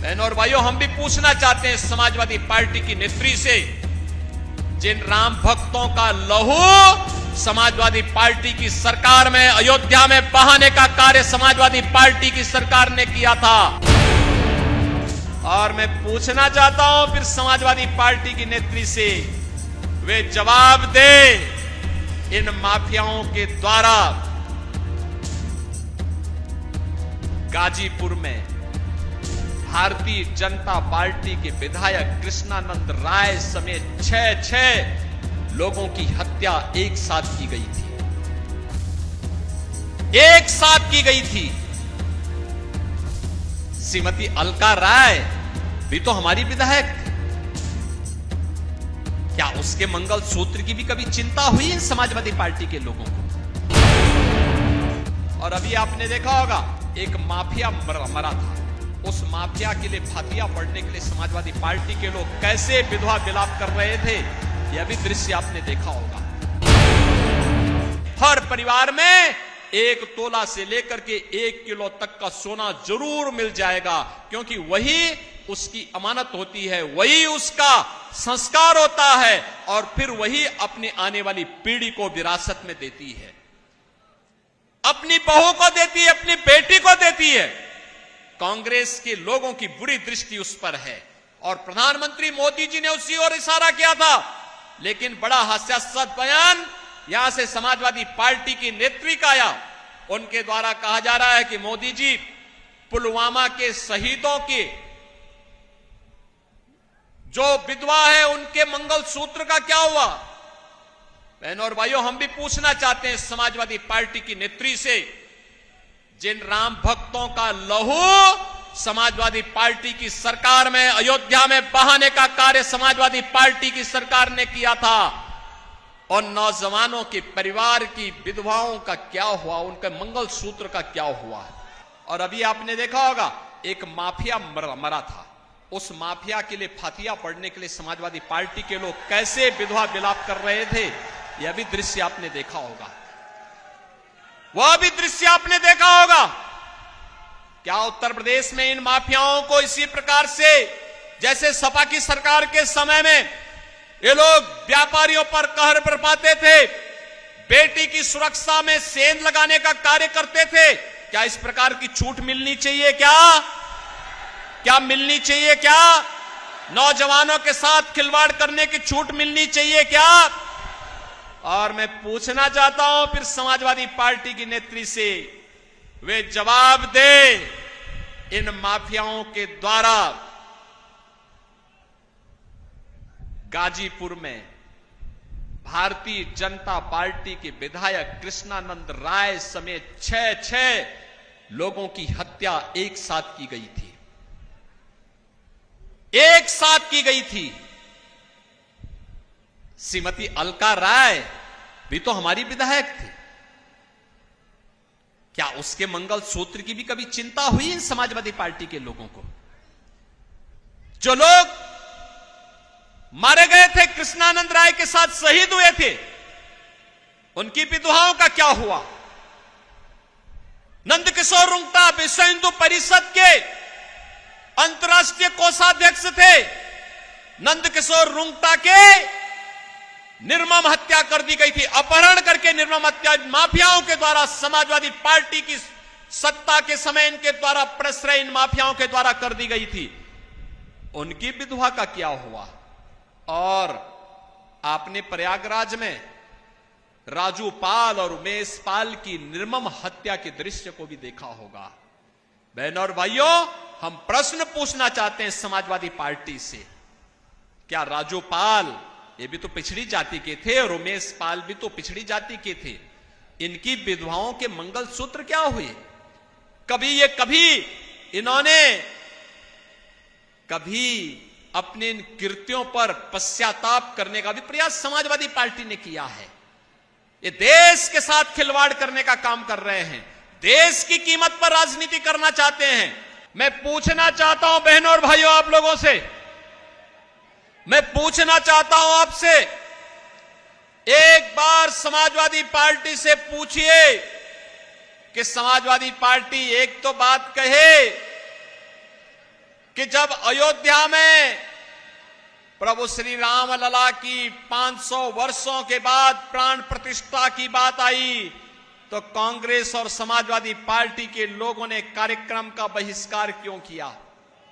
बहनों और भाइयों, हम भी पूछना चाहते हैं समाजवादी पार्टी की नेत्री से, जिन राम भक्तों का लहू समाजवादी पार्टी की सरकार में अयोध्या में बहाने का कार्य समाजवादी पार्टी की सरकार ने किया था, और मैं पूछना चाहता हूं फिर समाजवादी पार्टी की नेत्री से, वे जवाब दे इन माफियाओं के द्वारा गाजीपुर में भारतीय जनता पार्टी के विधायक कृष्णानंद राय समेत 6 लोगों की हत्या एक साथ की गई थी। एक साथ की गई थी। श्रीमती अलका राय भी तो हमारी विधायक, क्या उसके मंगलसूत्र की भी कभी चिंता हुई इन समाजवादी पार्टी के लोगों को? और अभी आपने देखा होगा एक माफिया मरा था, उस माफिया के लिए फातिया पढ़ने के लिए समाजवादी पार्टी के लोग कैसे विधवा विलाप कर रहे थे, यह भी दृश्य आपने देखा होगा। हर परिवार में 1 तोला से लेकर के 1 किलो तक का सोना जरूर मिल जाएगा, क्योंकि वही उसकी अमानत होती है, वही उसका संस्कार होता है, और फिर वही अपनी आने वाली पीढ़ी को विरासत में देती है, अपनी बहू को देती है, अपनी बेटी को देती है। कांग्रेस के लोगों की बुरी दृष्टि उस पर है, और प्रधानमंत्री मोदी जी ने उसी ओर इशारा किया था, लेकिन बड़ा हास्यास्पद बयान यहां से समाजवादी पार्टी की नेत्री का आया। उनके द्वारा कहा जा रहा है कि मोदी जी, पुलवामा के शहीदों के जो विधवा है उनके मंगलसूत्र का क्या हुआ? बहनों और भाइयों, हम भी पूछना चाहते हैं समाजवादी पार्टी की नेत्री से, जिन राम भक्तों का लहू समाजवादी पार्टी की सरकार में अयोध्या में बहाने का कार्य समाजवादी पार्टी की सरकार ने किया था, और नौजवानों के परिवार की विधवाओं का क्या हुआ, उनके मंगलसूत्र का क्या हुआ? और अभी आपने देखा होगा एक माफिया मरा था, उस माफिया के लिए फातिया पढ़ने के लिए समाजवादी पार्टी के लोग कैसे विधवा विलाप कर रहे थे, यह भी दृश्य आपने देखा होगा। वह भी दृश्य आपने देखा होगा। क्या उत्तर प्रदेश में इन माफियाओं को इसी प्रकार से, जैसे सपा की सरकार के समय में ये लोग व्यापारियों पर कहर बरपाते थे, बेटी की सुरक्षा में सेंध लगाने का कार्य करते थे, क्या इस प्रकार की छूट मिलनी चाहिए? क्या मिलनी चाहिए? क्या नौजवानों के साथ खिलवाड़ करने की छूट मिलनी चाहिए क्या? और मैं पूछना चाहता हूं फिर समाजवादी पार्टी की नेत्री से, वे जवाब दे इन माफियाओं के द्वारा गाजीपुर में भारतीय जनता पार्टी के विधायक कृष्णानंद राय समेत 6 लोगों की हत्या एक साथ की गई थी। एक साथ की गई थी। श्रीमती अलका राय भी तो हमारी विधायक थी, क्या उसके मंगलसूत्र की भी कभी चिंता हुई इन समाजवादी पार्टी के लोगों को? जो लोग मारे गए थे, कृष्णानंद राय के साथ शहीद हुए थे, उनकी विधवाओं का क्या हुआ? नंदकिशोर रुंगटा विश्व हिंदू परिषद के अंतर्राष्ट्रीय कोषाध्यक्ष थे। नंदकिशोर रुंगटा के निर्मम हत्या कर दी गई थी, अपहरण करके निर्मम हत्या माफियाओं के द्वारा, समाजवादी पार्टी की सत्ता के समय इनके द्वारा प्रश्रय इन माफियाओं के द्वारा कर दी गई थी। उनकी विधवा का क्या हुआ? और आपने प्रयागराज में राजू पाल और उमेश पाल की निर्मम हत्या के दृश्य को भी देखा होगा। बहनों और भाइयों, हम प्रश्न पूछना चाहते हैं समाजवादी पार्टी से, क्या राजू पाल ये भी तो पिछड़ी जाति के थे और उमेश पाल भी तो पिछड़ी जाति के थे, इनकी विधवाओं के मंगलसूत्र क्या हुए? कभी इन्होंने अपने इन कृत्यों पर पश्चाताप करने का भी प्रयास समाजवादी पार्टी ने किया है? ये देश के साथ खिलवाड़ करने का काम कर रहे हैं, देश की कीमत पर राजनीति करना चाहते हैं। मैं पूछना चाहता हूं बहनों और भाइयों, आप लोगों से मैं पूछना चाहता हूं आपसे, एक बार समाजवादी पार्टी से पूछिए कि समाजवादी पार्टी एक तो बात कहे कि जब अयोध्या में प्रभु श्री राम लला की 500 वर्षों के बाद प्राण प्रतिष्ठा की बात आई तो कांग्रेस और समाजवादी पार्टी के लोगों ने कार्यक्रम का बहिष्कार क्यों किया?